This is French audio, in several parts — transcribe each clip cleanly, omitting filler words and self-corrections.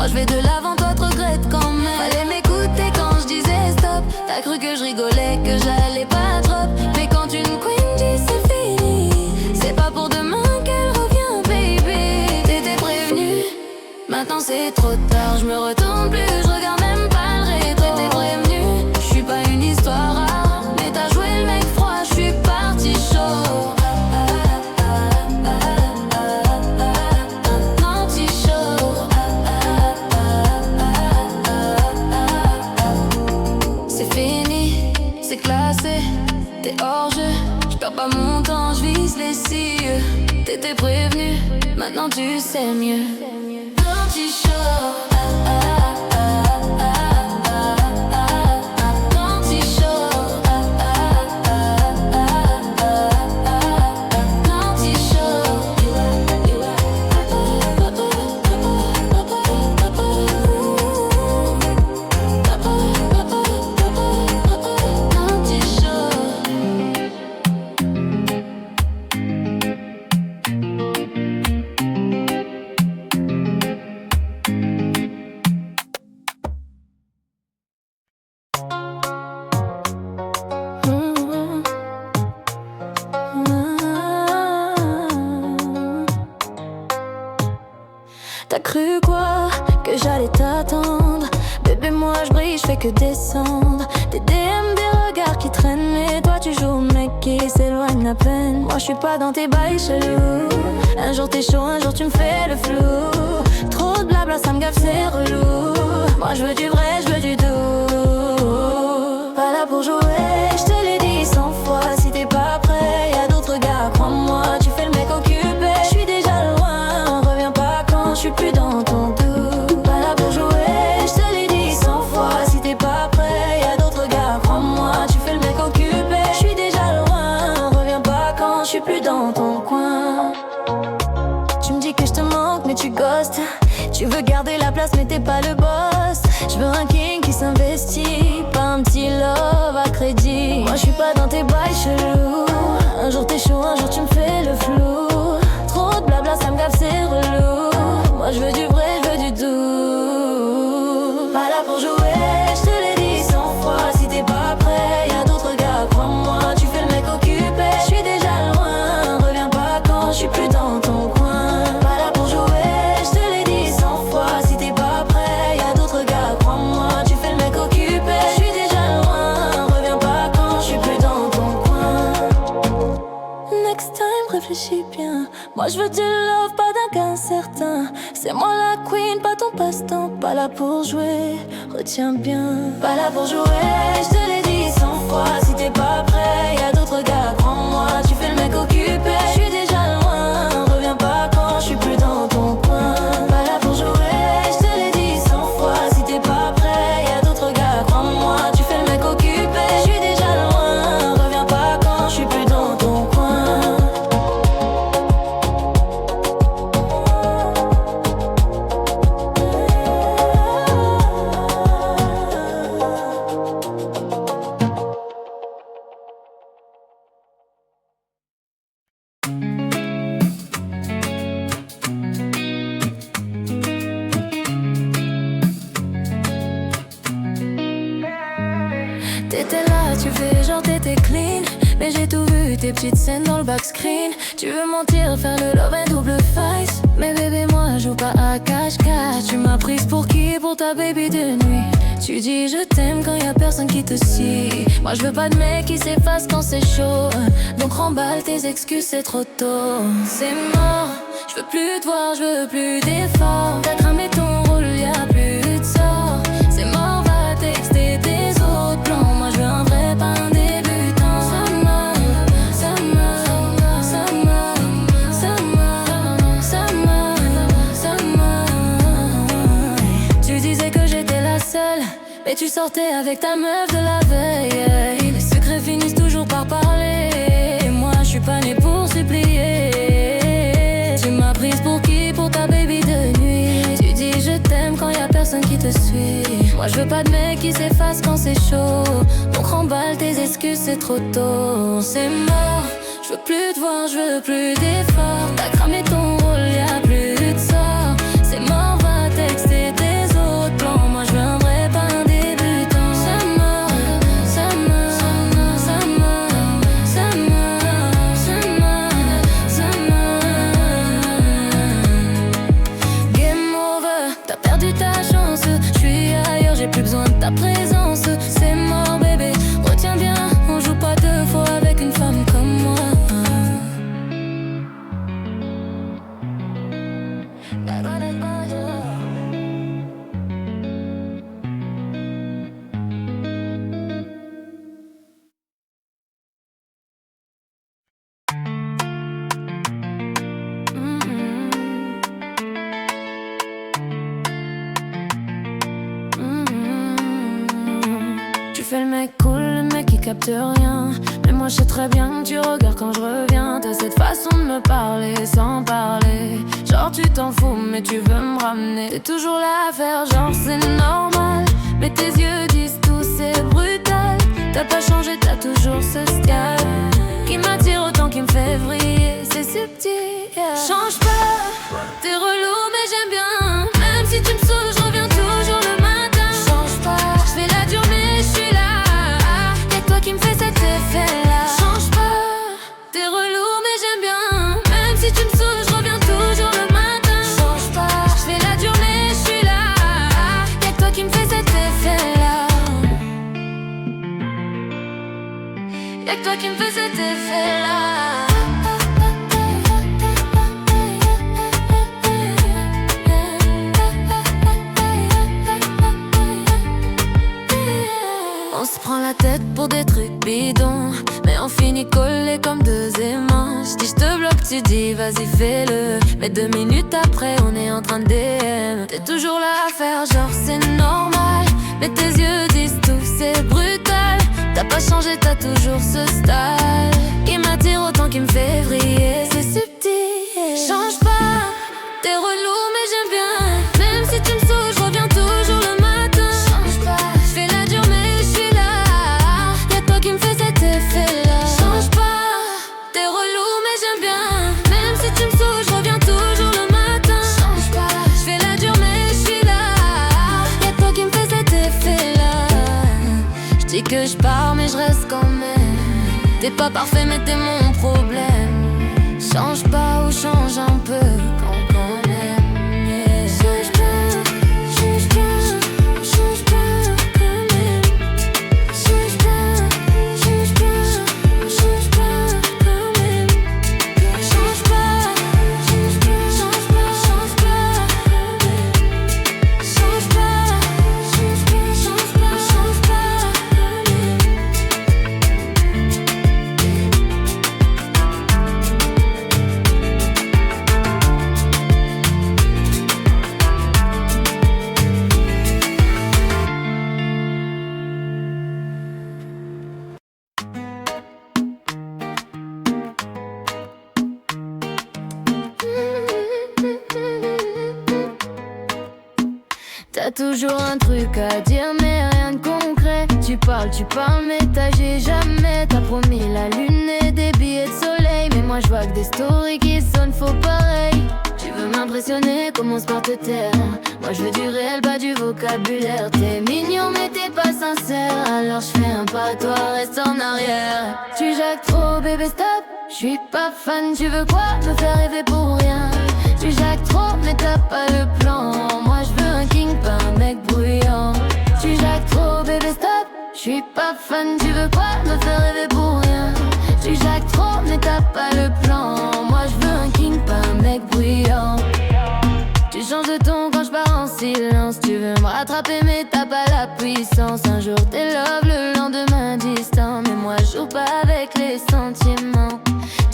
je vais de l'avant, toi te regrettes quand même. Fallait m'écouter quand je disais stop. T'as cru que je rigolais, que j'allais pas trop. Mais quand une queen dit c'est fini, c'est pas pour demain qu'elle revient, baby. T'étais prévenu, maintenant c'est trop tard. Je me retourne plus, je regarde même pas le rétro. T'étais prévenu, je suis pas une histoire rare. Mais t'as joué le mec froid, je suis parti chaud. T'es hors jeu, j'perds pas mon temps, j'vise les cieux. T'étais prévenu, maintenant tu sais mieux. Nanti chaud. Nanti chaud. Nanti chaud. T'as cru quoi? Que j'allais t'attendre? Bébé moi j'brille, j'fais que descendre. Des DM, des regards qui traînent. Mais toi tu joues au mec qui s'éloigne à peine. Moi j'suis pas dans tes bails chelous. Un jour t'es chaud, un jour tu me fais le flou. Trop de blabla ça me gaffe, c'est relou. Moi j'veux du vrai, j'veux du doux. Pas là pour jouer, j'te l'ai dit 100 fois. Si t'es pas prêt, y'a d'autres gars, crois-moi. Tu fais le mec occupé, j'suis déjà loin. Reviens pas quand j'suis plus dans ton dos. Pas là pour jouer, j'te l'ai dit 100 fois. Si t'es pas prêt, y'a d'autres gars, crois-moi. Tu fais le mec occupé, j'suis déjà loin. Reviens pas quand j'suis plus dans ton coin. Tu me dis que je te manque mais tu ghostes. Tu veux garder la place mais t'es pas le boss. Je veux un king qui s'investit, pas un petit love à crédit. Moi je suis pas dans tes bails chelous. Un jour t'es chaud, un jour tu me fais le flou. Trop de blabla ça me gaffe, c'est relou. Moi je veux du vrai, je veux du doux. Pas là pour jouer, je te l'ai dit 100 fois. Si t'es pas prêt, y'a d'autres gars, crois-moi. Tu fais le mec occupé, je suis déjà loin. Reviens pas quand je suis plus dans ton coin. Pas là pour jouer, je te l'ai dit 100 fois. Si t'es pas prêt, y'a d'autres gars, crois-moi. Tu fais le mec occupé, je suis déjà loin. Reviens pas quand je suis plus dans ton coin. Next time, réfléchis bien. Moi je veux du love, pas d'un gain certain. C'est moi la queen, pas ton passe-temps. Pas là pour jouer, retiens bien. Pas là pour jouer, je te l'ai dit 100 fois. Si t'es pas prêt, y'a d'autres gars, crois-moi. Tu fais le mec occupé, je suis déjà loin. Reviens pas quand je suis plus dans ton coin. Pas là pour jouer, je te l'ai dit 100 fois. Si t'es pas prêt, y'a d'autres gars, crois-moi. Tu fais le mec occupé, je suis déjà loin. Reviens pas quand je suis plus dans ton coin. T'étais là, tu fais genre t'étais clean. Mais j'ai tout vu, tes petites scènes dans le backscreen. Tu veux mentir, faire le love and double face. Mais bébé moi je joue pas à cache-cache. Tu m'as prise pour qui? Pour ta baby de nuit. Tu dis je t'aime quand y'a personne qui te suit. Moi je veux pas de mec qui s'efface quand c'est chaud. Donc remballe tes excuses, c'est trop tôt. C'est mort, je veux plus te voir, je veux plus d'efforts. T'as cramé ton rôle, y'a plus de sort. C'est mort, va texter tes autres plans. Moi je veux un vrai, pas un débutant. Ça m'a, ça m'a, ça m'a, ça m'a, ça m'a, ça m'a. Tu disais que j'étais la seule, mais tu sortais avec ta meuf de la veille. Les secrets finissent toujours par parler. Et moi je suis pas née pour supplier. Tu m'as prise pour qui? Pour ta baby de nuit. Tu dis je t'aime quand y'a personne qui te suit. Moi je veux pas de mec qui s'efface quand c'est chaud. Donc remballe tes excuses, c'est trop tôt. C'est mort, je veux plus te voir, je veux plus d'efforts. T'as cramé ton rôle, y'a plus de sort. C'est mort, va texter tes Tu fais le mec cool, le mec qui capte rien. Mais moi je sais très bien que tu regardes quand je reviens. T'as cette façon de me parler sans parler. Genre tu t'en fous mais tu veux me ramener. T'es toujours là à faire genre c'est normal. Mais tes yeux disent tout, c'est brutal. T'as pas changé, t'as toujours ce style qui m'attire autant qu'il me fait vriller. C'est subtil, yeah. Change pas, t'es relou mais j'aime bien. Même si tu me saoules, je reviens toujours le matin. Change pas, je fais la dure mais je suis là. Y'a que toi qui me fais cet effet là. Change pas, t'es relou mais j'aime bien. Même si tu me saoules, je reviens toujours le matin. Change pas, je fais la dure mais je suis là. Y'a que toi qui me fais cet effet là. Y'a que toi qui me fais cet effet là. On se prend la tête pour des trucs bidons, mais on finit collés comme deux aimants. J'dis j'te bloque, tu dis vas-y fais-le. Mais 2 minutes après on est en train de DM. T'es toujours là à faire genre c'est normal. Mais tes yeux disent tout, c'est brutal. T'as pas changé, t'as toujours ce style qui m'attire autant qu'il me fait vriller. C'est subtil, change pas. T'es relou mais j'aime bien. Même si tu me saoules, je reviens toujours le matin. Change pas, je fais la dure mais je suis là. Y'a que toi qui me fais cet effet là. Change pas, t'es relou mais j'aime bien. Même si tu me saoules, je reviens toujours le matin. Change pas, je fais la dure mais je suis là. Y'a que toi qui me fais cet effet là. J'dis que je pars mais je reste quand même. T'es pas parfait mais t'es mon problème. Change pas ou change un peu quand même, yeah. Change pas, change pas, change pas quand même. Change pas, change pas, change pas quand même. Change pas, change pas, change pas, change pas quand même. Change pas, change pas, change pas, change pas quand même. T'as toujours un truc à dire mais rien de concret. Tu parles mais t'agis jamais. T'as promis la lune et des billets de soleil. Mais moi je vois que des stories qui sonnent faux pareil. Tu veux m'impressionner, commence par te taire. Moi je veux du réel, pas du vocabulaire. T'es mignon mais t'es pas sincère. Alors je fais un pas, toi reste en arrière. Tu jacques trop bébé stop. Je suis pas fan, tu veux quoi? Me faire rêver pour rien. Tu jacques trop mais t'as pas le plan. Moi je veux un king, pas un mec bruyant. Tu jacques trop bébé stop. Je suis pas fan, tu veux quoi? Me faire rêver pour rien. Tu jacques trop mais t'as pas le plan. Moi je veux un king, pas un mec bruyant. Tu changes de ton quand je pars en silence. Tu veux me rattraper mais t'as pas la puissance. Un jour t'es love, le lendemain distant. Mais moi je joue pas avec les sentiments.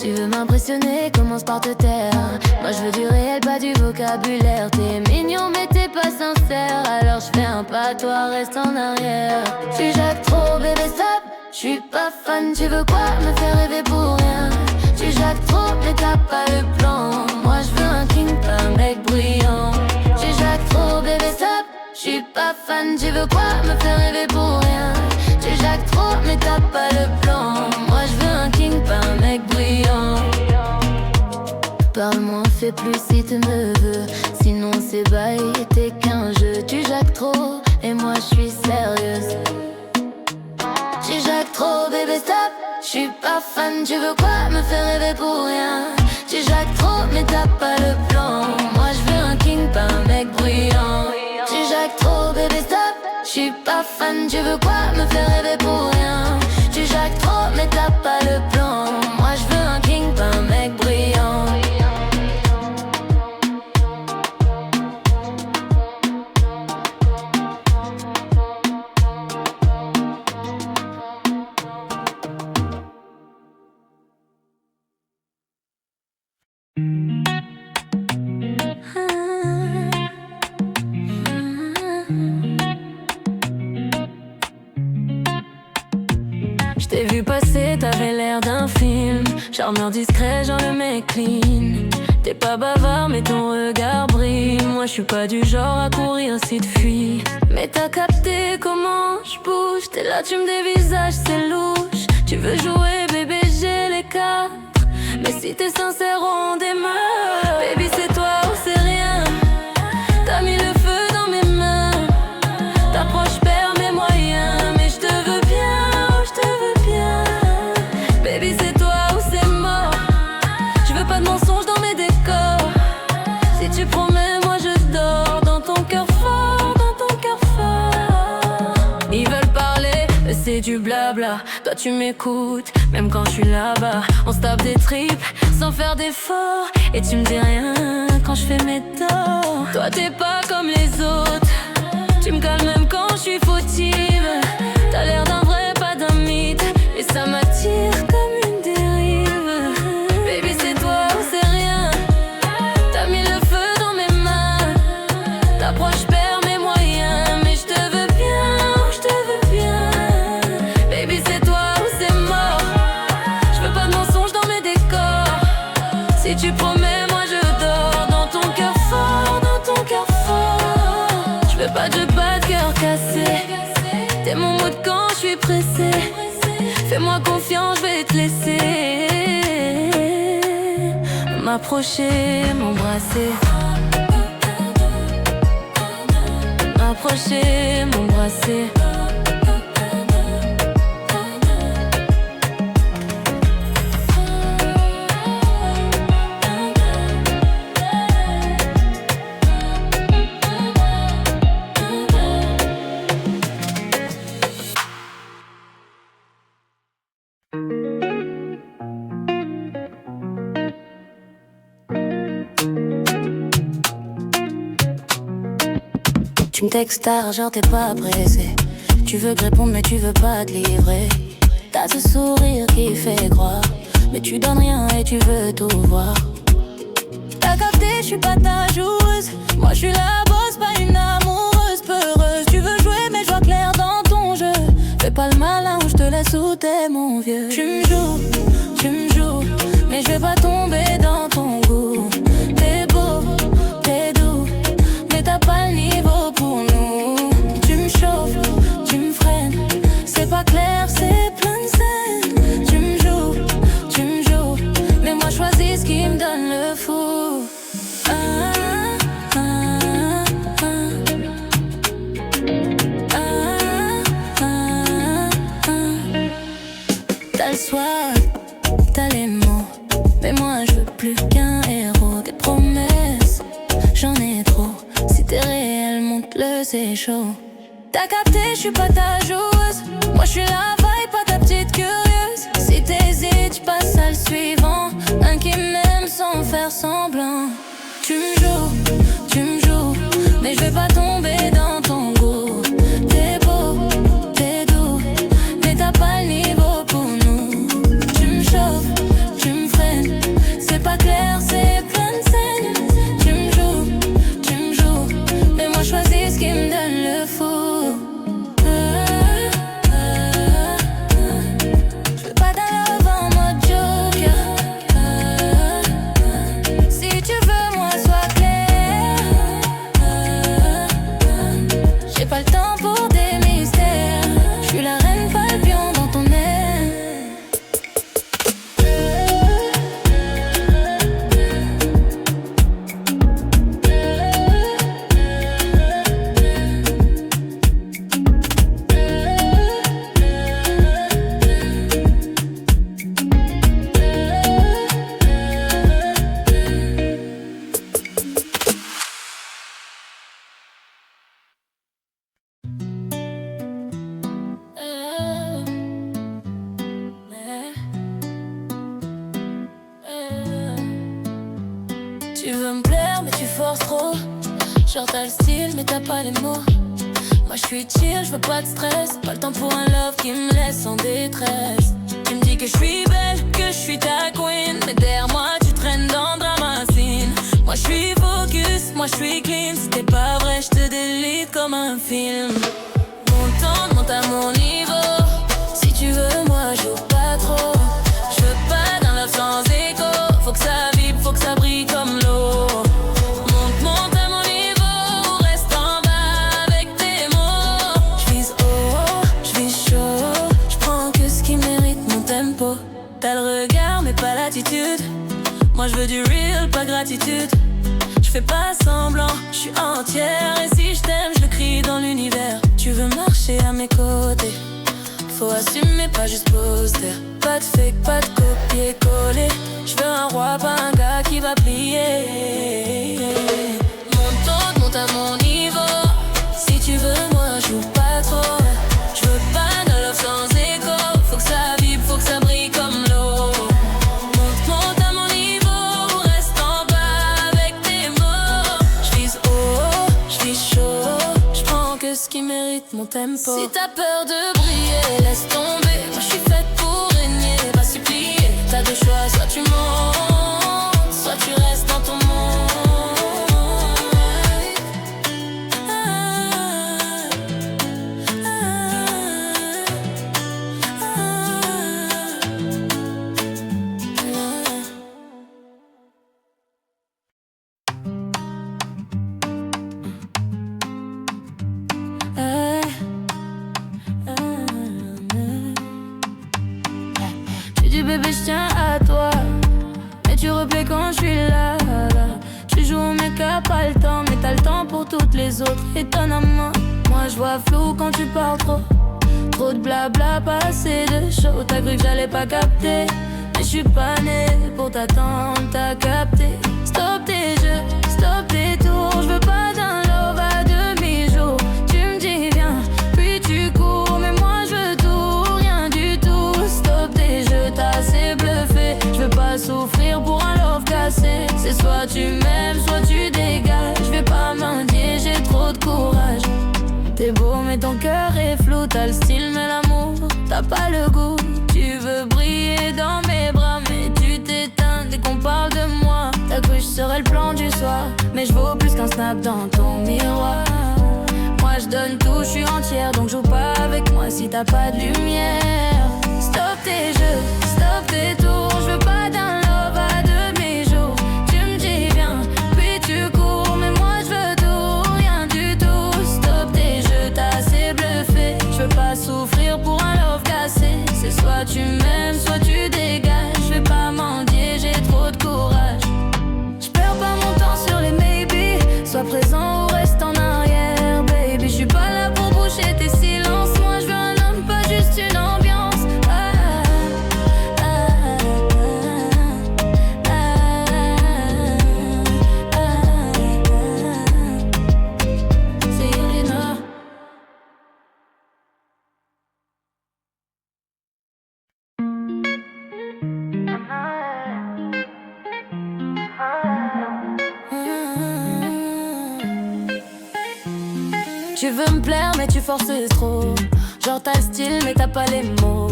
Tu veux m'impressionner, commence par te taire. Moi je veux du réel, pas du vocabulaire. T'es mignon mais t'es pas sincère. Alors je fais un pas, toi reste en arrière. Tu jacques trop bébé stop. Je suis pas fan, tu veux quoi? Me faire rêver pour rien. Tu jacques trop mais t'as pas le plan. Moi je veux un king, pas un mec bruyant. Tu jacques trop bébé stop. Je suis pas fan, tu veux quoi? Me faire rêver pour rien. Tu jacques trop mais t'as pas le plan. Moi je veux un king, pas un mec bruyant. Parle-moi, fais plus si tu me veux. Sinon c'est bail, t'es qu'un jeu. Tu jacques trop et moi je suis sérieuse. Tu jacques trop bébé stop. Je suis pas fan, tu veux quoi? Me faire rêver pour rien. Tu jacques trop mais t'as pas le plan. Moi je veux un king, pas un mec bruyant. Tu jacques trop bébé stop. Je suis pas fan, tu veux quoi? Me faire rêver pour rien. Tu jacques trop mais t'as pas le plan. Moi je veux un king, pas un mec bruyant. Charmeur discret, genre le mec clean. T'es pas bavard mais ton regard brille. Moi je suis pas du genre à courir si te fuis. Mais t'as capté comment je bouge. T'es là tu me dévisages, c'est louche. Tu veux jouer bébé j'ai les cartes. Mais si t'es sincère on démarre. Baby c'est toi ou c'est rien. T'as mis le feu dans mes mains. T'approches perds mes moyens. Mais je te veux bien, oh je te veux bien. Baby c'est toi ou c'est mort. Je veux pas de mensonges dans mes décors. Si tu promets moi je dors. Dans ton cœur fort, dans ton cœur fort. Ils veulent parler, mais c'est du blabla. Toi tu m'écoutes, même quand je suis là-bas. On se tape des tripes sans faire d'efforts. Et tu me dis rien quand je fais mes torts. Toi t'es pas comme les autres. Tu me calmes même quand je suis fautive. T'as l'air d'un vrai, pas d'un mythe. Et ça m'attire comme une dérive. Baby c'est toi ou c'est rien. T'as mis le feu dans mes mains. T'approches, perds mes moyens. Mais je te veux bien, oh, je te veux bien. Baby c'est toi ou c'est mort. Je veux pas de mensonges dans mes décors. Si tu promets moi je dors. Dans ton cœur fort, dans ton cœur fort. Je veux pas de bas de cœur cassé. T'es mon mood quand je suis pressé. Fais-moi confiance, je vais te laisser m'approcher, m'embrasser. M'approcher, m'embrasser. Tu me textes tard, genre t'es pas pressé. Tu veux que je réponde mais tu veux pas te livrer. T'as ce sourire qui fait croire, mais tu donnes rien et tu veux tout voir. T'as capté, je suis pas ta joueuse. Moi je suis la boss, pas une amoureuse peureuse. Tu veux jouer mais je vois clair dans ton jeu. Fais pas le malin ou je te laisse où t'es mon vieux. Tu me joues, mais je vais pas tomber dans ton goût. T'es beau, t'es doux, mais t'as pas le niveau pour nous. Tu me chauffes, tu me freines. C'est pas clair, c'est plein de scènes. Tu me joues, mais moi choisis ce qui me donne le fou. T'as le swag, t'as les mots, mais moi je veux plus qu'un héros. Des promesses, j'en ai trop. Si t'es réel, monte-le, c'est chaud. T'as capté, je suis pas ta joueuse. Moi je suis la vibe, pas ta petite curieuse. Si t'hésites, j'passe à le suivant. Un qui m'aime sans faire semblant. Tu me joues, mais je vais pas tomber dans ton goût. T'es beau, t'es doux, mais t'as pas le niveau pour nous. Tu me chauffes, tu me freines. C'est pas clair, c'est plein de scènes. Tu me joues, mais moi choisis ce qui me donne le fou. Je veux pas d'un love en mode joker. Si tu veux, moi sois clair. J'ai pas le temps pour des mystères. Je suis la reine, pas le pion dans ton air. Tu veux me plaire mais tu forces trop. Genre t'as le style mais t'as pas les mots. Moi je suis chill, je veux pas de stress. Pas le temps pour un love qui me laisse en détresse. Tu me dis que je suis belle, que je suis ta queen, mais derrière moi tu traînes dans drama scene. Moi je suis focus, moi je suis clean. Si t'es pas vrai je te délite comme un film. Monte à mon niveau. Si tu veux moi joue pas trop. Je veux pas d'un love sans veux du real, pas gratitude. Je fais pas semblant, je suis entière. Et si je t'aime, je le crie dans l'univers. Tu veux marcher à mes côtés, faut assumer, pas juste poster. Pas de fake, pas de copier-coller. Je veux un roi, pas un gars qui va plier. Monte à mon niveau. Si tu veux, moi joue pas trop. Je veux pas de love sans écho. Faut que ça vibre, faut que ça brille comme l'eau. Monte à mon niveau. Reste en bas avec tes mots. J'vise haut, j'vise chaud. J'prends que ce qui mérite mon tempo. Si t'as peur de briller, laisse tomber. Moi j'suis faite pour régner, pas supplier. T'as deux choix, soit tu montes, soit tu restes dans ton monde. Bébé, je tiens à toi, mais tu replais quand je suis là. Tu joues au make-up, pas le temps, mais t'as le temps pour toutes les autres. Étonnamment, moi je vois flou quand tu parles trop. Trop de blabla, pas assez de show. T'as cru que j'allais pas capter, mais je suis pas né pour t'attendre, t'as capté. Stop tes jeux, stop tes tours. Je veux pas d'un love à demi-jour. Tu me dis viens, puis tu cours, mais moi je veux tout, rien du tout. Stop tes jeux, t'as assez bluffé. Je veux pas souffrir pour un love cassé. C'est soit tu m'aimes, soit tu dégages. Je vais pas mendier, j'ai trop de courage. T'es beau mais ton cœur est flou. T'as le style mais l'amour, t'as pas le goût. Tu veux briller dans mes bras, mais tu t'éteins dès qu'on parle de moi. T'as cru que je serais le plan du soir, mais je vaux plus qu'un snap dans ton miroir. Moi je donne tout, je suis entière, donc joue pas avec moi si t'as pas de lumière. Stop tes jeux, stop tes tours. Je veux pas d'un love à demi-jour. Tu me dis viens, puis tu cours, mais moi je veux tout, rien du tout. Stop tes jeux, t'as assez bluffé. Je veux pas souffrir pour un love cassé. C'est soit tu m'aimes, soit tu dégages. Je vais pas mendier, j'ai trop de courage. Je perds pas mon temps sur les maybe. Sois présent ou reste en arrière, baby. Je suis pas là pour boucher tes silences. Moi je veux un homme, pas juste une ambiance. Tu veux me plaire mais tu forces trop. Genre t'as le style mais t'as pas les mots.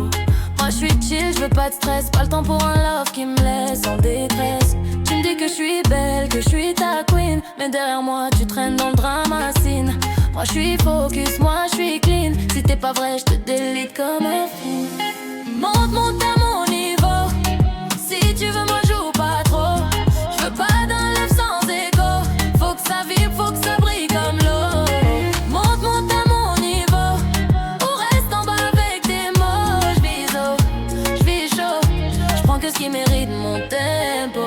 Moi je suis chill, je veux pas de stress. Pas le temps pour un love qui me laisse en détresse. Tu me dis que je suis belle, que je suis ta queen, mais derrière moi tu traînes dans le drama scene. Moi je suis focus, moi je suis clean. Si t'es pas vrai je te délite comme un fou. Monte à mon niveau. Si tu veux moi joue pas trop. Je veux pas d'un love sans écho. Faut que ça vibre, faut que ça brille comme l'eau. Qui mérite mon tempo.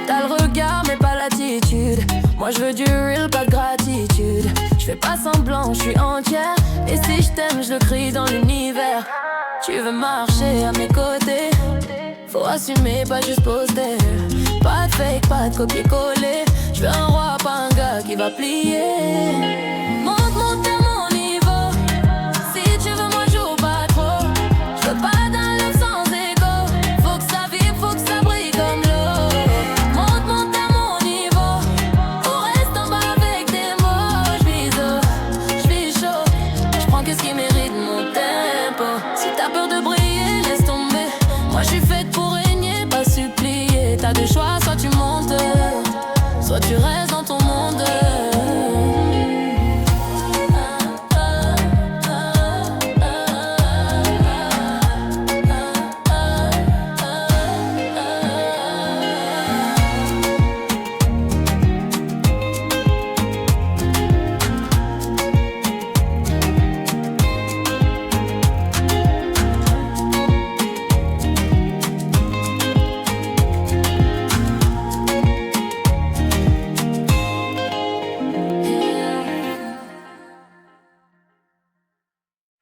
T'as le regard mais pas l'attitude. Moi je veux du real, pas de gratitude. Je fais pas semblant, je suis entière. Et si je t'aime, je le crie dans l'univers. Tu veux marcher à mes côtés, faut assumer, pas juste poster. Pas de fake, pas de copier-coller. Je veux un roi, pas un gars qui va plier.